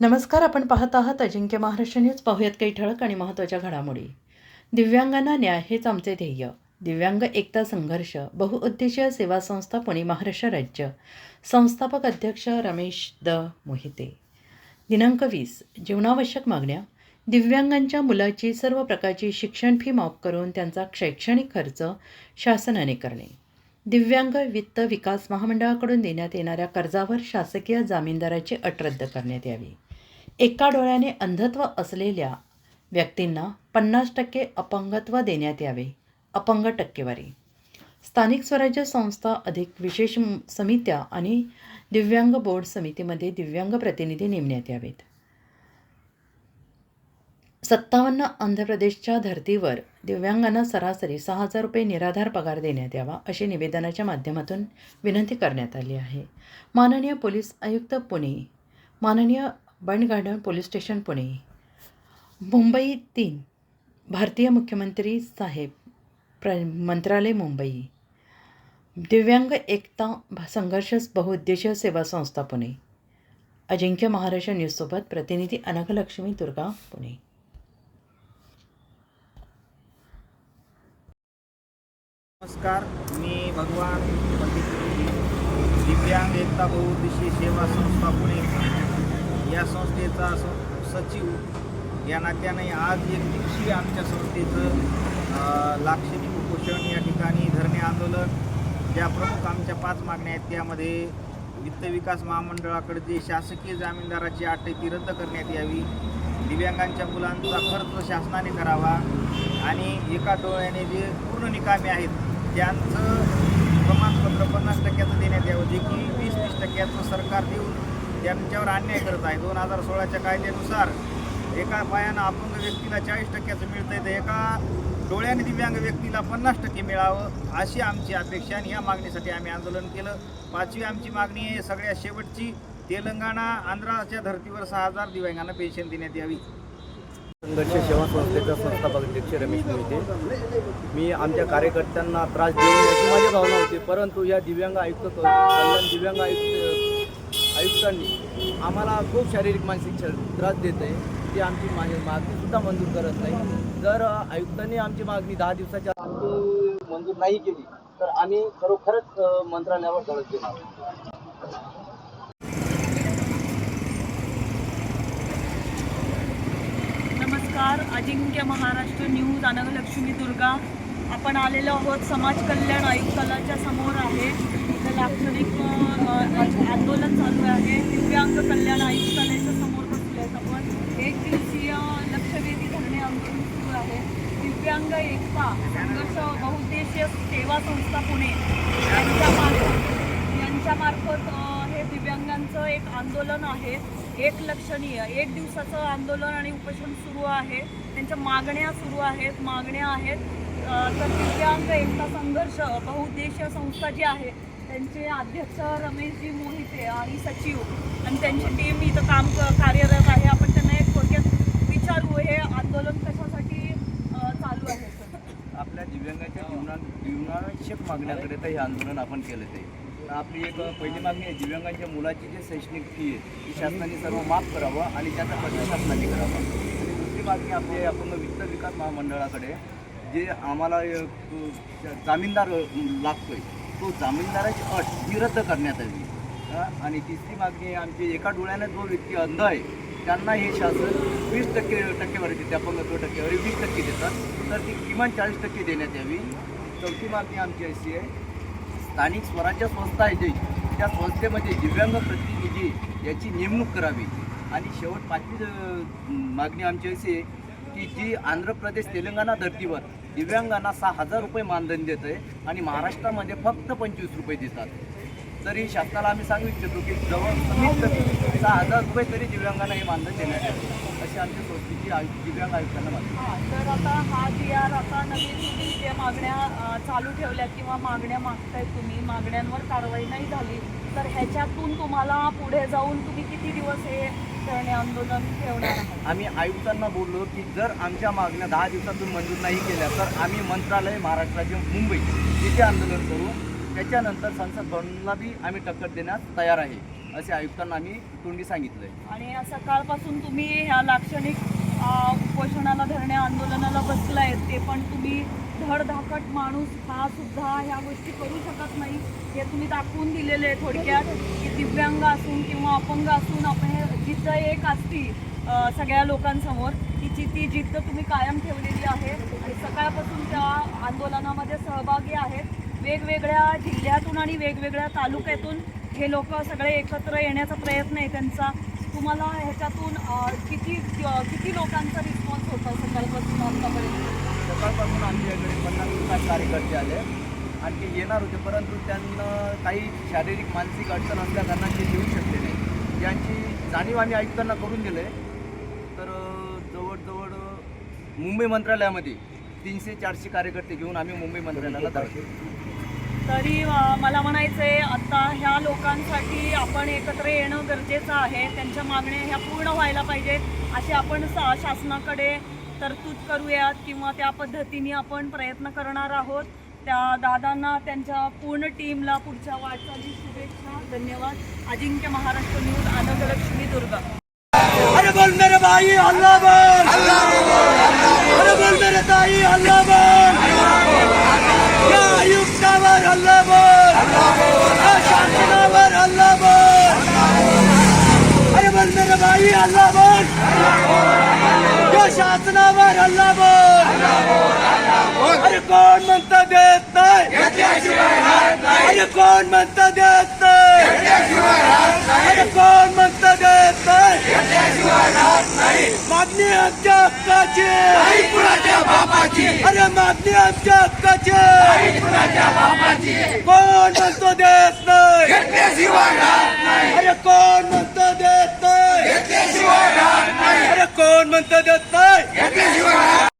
नमस्कार. आपण पाहत आहात अजिंक्य महाराष्ट्र न्यूज. पाहूयात काही ठळक आणि महत्त्वाच्या घडामोडी. दिव्यांगांना न्याय हेच आमचे ध्येय. दिव्यांग एकता संघर्ष बहुउद्देशीय सेवा संस्था पुणे महाराष्ट्र राज्य. संस्थापक अध्यक्ष रमेश द मोहिते. दिनांक 20. जीवनावश्यक मागण्या. दिव्यांगांच्या मुलाची सर्व प्रकारची शिक्षण फी माफ करून त्यांचा शैक्षणिक खर्च शासनाने करणे. दिव्यांग वित्त विकास महामंडळाकडून देण्यात येणाऱ्या कर्जावर शासकीय जामीनदाराची अट रद्द करण्यात यावी. एका डोळ्याने अंधत्व असलेल्या व्यक्तींना 50% अपंगत्व देण्यात यावे. अपंग टक्केवारी. स्थानिक स्वराज्य संस्था अधिक विशेष समित्या आणि दिव्यांग बोर्ड समितीमध्ये दिव्यांग प्रतिनिधी नेमण्यात यावेत. 57 आंध्र प्रदेशच्या धर्तीवर दिव्यांगांना सरासरी 6,000 रुपये निराधार पगार देण्यात यावा अशी निवेदनाच्या माध्यमातून विनंती करण्यात आली आहे. माननीय पोलीस आयुक्त पुणे, माननीय बंड garden police station Pune, Mumbai 3, भारतीय मुख्यमंत्री साहेब मंत्रालय मुंबई, दिव्यांग एकता संघर्ष बहुउद्देशीय सेवा संस्था पुणे. अजिंक्य महाराष्ट्र न्यूजसोबत प्रतिनिधी अनघलक्ष्मी दुर्गा पुणे. नमस्कार, मी भगवान पंडित दिव्यांग एकता बहुउद्देशीय सेवा संस्था पुणे या संस्थेचा सचिव या नात्याने आज एक दिवशी आमच्या संस्थेचं लाक्षणिक उपोषण या ठिकाणी धरणे आंदोलन, ज्या प्रमुख आमच्या 5 मागण्या आहेत त्यामध्ये वित्त विकास महामंडळाकडे जे शासकीय जामीनदाराची अट ती रद्द करण्यात यावी, दिव्यांगांच्या मुलांचा खर्च शासनाने करावा आणि एका डोळ्याने जे पूर्ण निकामी आहेत त्यांचं प्रमाणपत्र 50% देण्यात यावं, जे की 20-30% सरकार देऊन त्यांच्यावर अन्याय करत आहे. 2016च्या कायद्यानुसार एका पायानं अपंग व्यक्तीला 40% मिळतं आहे, तर एका डोळ्याने दिव्यांग व्यक्तीला 50% मिळावं अशी आमची अपेक्षा आणि या मागणीसाठी आम्ही आंदोलन केलं. 5वी आमची मागणी आहे सगळ्यात शेवटची. तेलंगणा आंध्राच्या धर्तीवर 6,000 दिव्यांगांना पेन्शन देण्यात यावी. संघर्ष सेवा संस्थेचा संस्थापक अध्यक्ष रमेश मोहिते. मी आमच्या कार्यकर्त्यांना त्रास देऊ नये अशी माझी भावना होती, परंतु या दिव्यांग दिव्यांग आयुक्तांनी आम्हाला खूप शारीरिक मानसिक त्रास देत आहे. ती आमची मागणीसुद्धा मंजूर करत नाही. जर आयुक्तांनी आमची मागणी 10 दिवसाच्या आधी मंजूर नाही केली तर आम्ही खरोखरच मंत्रालयावर धडक देणार. नमस्कार. अजिंक्य महाराष्ट्र न्यूज अनघलक्ष्मी दुर्गा. आपण आलेलो आहोत समाज कल्याण आयुक्तालयाच्या समोर आहे. इथं लाक्षणिक आंदोलन चालू आहे. दिव्यांग कल्याण आयुक्तालयाच्या समोर बसले आहेत आपण. 1 दिवसीय लक्षवेधी धरणे आंदोलन सुरू आहे. दिव्यांग एकता संघर्ष बहुउद्देशीय सेवा संस्था पुणे यांच्यामार्फत हे दिव्यांगांचं एक आंदोलन आहे. एक लक्षणीय 1 दिवसाचं आंदोलन आणि उपोषण सुरू आहे. त्यांच्या मागण्या सुरू आहेत. तर दिव्यांग एकता संघर्ष बहुउद्देशीय संस्था जी आहे त्यांचे अध्यक्ष रमेशजी मोहिते आणि सचिव आणि त्यांची टीम इथं कार्यरत आहे. आपण त्यांना एक थोडक्यात विचारू, हे आंदोलन कशासाठी चालू आहे? आपल्या दिव्यांगाच्या जीवनावश्यक मागण्याकडे तर हे आंदोलन आपण केलं ते. आपली एक पहिली मागणी आहे, दिव्यांगांच्या मुलाची जे शैक्षणिक फी आहे ती शासनाने सर्व माफ करावं आणि त्याचा खर्च शासनाने करावा. आणि दुसरी मागणी आपली आपण वित्त विकास महामंडळाकडे जे आम्हाला जामीनदार लागतोय तो जामीनदाराची अट ही रद्द करण्यात आली. आणि तिसरी मागणी आहे आमची, एका डोळ्याने जो व्यक्ती अंध आहे त्यांना हे शासन 20% टक्केवारी देते. अपंगत्व टक्केवारी 20% देतात, तर ती किमान 40% देण्यात यावी. चौथी मागणी आमची अशी आहे, स्थानिक स्वराज्य संस्था आहे त्या संस्थेमध्ये दिव्यांग प्रतिनिधी याची नेमणूक करावी. आणि शेवट 5वी मागणी आमची अशी आहे की जी आंध्र प्रदेश तेलंगणा धर्तीवर दिव्यांगांना 6,000 रुपये मानधन देत आहे आणि महाराष्ट्रामध्ये फक्त 25 रुपये देतात. तरी शासनाला आम्ही सांगू इच्छितो की जवळ कमीत कमी 6,000 रुपये तरी दिव्यांगांना हे मानधन देण्यात यावे अशी आमच्या संस्थेची दिव्यांग आयुक्तांना मागणी. तर आता हा GR आता नवीन तुम्ही जे मागण्या चालू ठेवल्या किंवा मागण्या मागतायत तुम्ही, मागण्यांवर कारवाई नाही झाली तर ह्याच्यातून तुम्हाला पुढे जाऊन तुम्ही किती दिवस हे धरणे आंदोलन ठेवणार आहात? आम्ही आयुक्तांना बोललो की जर आमच्या मागण्या 10 दिवसातून मंजूर नाही केल्या तर आम्ही मंत्रालय महाराष्ट्राचे मुंबई तिथे आंदोलन करू. त्याच्यानंतर संसद भवनाला बी आम्ही टक्कर देण्यास तयार आहे. असे आयुक्तांना आम्ही तोंडी सांगितलं आहे. आणि सकाळपासून तुम्ही ह्या लाक्षणिक उपोषणाला धरणे आंदोलनाला बसलाय, ते पण तुम्ही धडधाकट माणूस हा सुद्धा ह्या गोष्टी करू शकत नाही हे तुम्ही दाखवून दिलेले आहे थोडक्यात, की दिव्यांग असून किंवा अपंग असून आपण जिद्द एक असती सगळ्या लोकांसमोर, ती जिद्द तुम्ही कायम ठेवलेली आहे आणि सकाळपासून त्या आंदोलनामध्ये सहभागी आहेत. वेगवेगळ्या जिल्ह्यातून आणि वेगवेगळ्या तालुक्यातून हे लोक सगळे एकत्र येण्याचा प्रयत्न आहे त्यांचा. तुम्हाला ह्याच्यातून किती लोकांचा रिस्पॉन्स होता सकाळपासून आतापर्यंत? सकाळपासून आमच्याकडे 50 कार्यकर्ते आले आणि ते येणार होते, परंतु त्यांना काही शारीरिक मानसिक अडचण असल्या कारणाने ते येऊ शकले नाही. ज्यांची जाणीव आम्ही आयुक्तांना करून दिलं आहे. तर जवळजवळ मुंबई मंत्रालयामध्ये 300-400 कार्यकर्ते घेऊन आम्ही मुंबई मंत्रालयाला दाखवतो. तरी मला म्हणायचं आहे, आता ह्या लोकांसाठी आपण एकत्र येणं गरजेचं आहे. त्यांच्या मागण्या ह्या पूर्ण व्हायला पाहिजेत अशी आपण शासनाकडे तरतूद करूयात किंवा त्या पद्धतीने आपण प्रयत्न करणार आहोत. त्या दादांना त्यांच्या पूर्ण टीमला पुढच्या वाटचाली शुभेच्छा. धन्यवाद. अजिंक्य महाराष्ट्र न्यूज, आनंदलक्ष्मी, दुर्गा. अरे बोल मेरे भाई अल्लाह बोल, अरे बोल मेरे ताई अल्लाह बोल, या आयुक्तावर अल्लाह बोल, या शासनावर अल्लाह बोल. अरे बोल मेरे भाई अल्लाह बोल, या शासनावर अल्लाह बोल. अरे कोण म्हणतं देत नाही, अरे कोण म्हणतं देत नाही, अरे कोण म्हणतं देत नाही. मागणी आमच्या हक्काची, अरे मागणी आमच्या हक्काची. कोण म्हणतो देत नाही, अरे कोण म्हणतो देत नाही, अरे कोण म्हणतो देत नाही.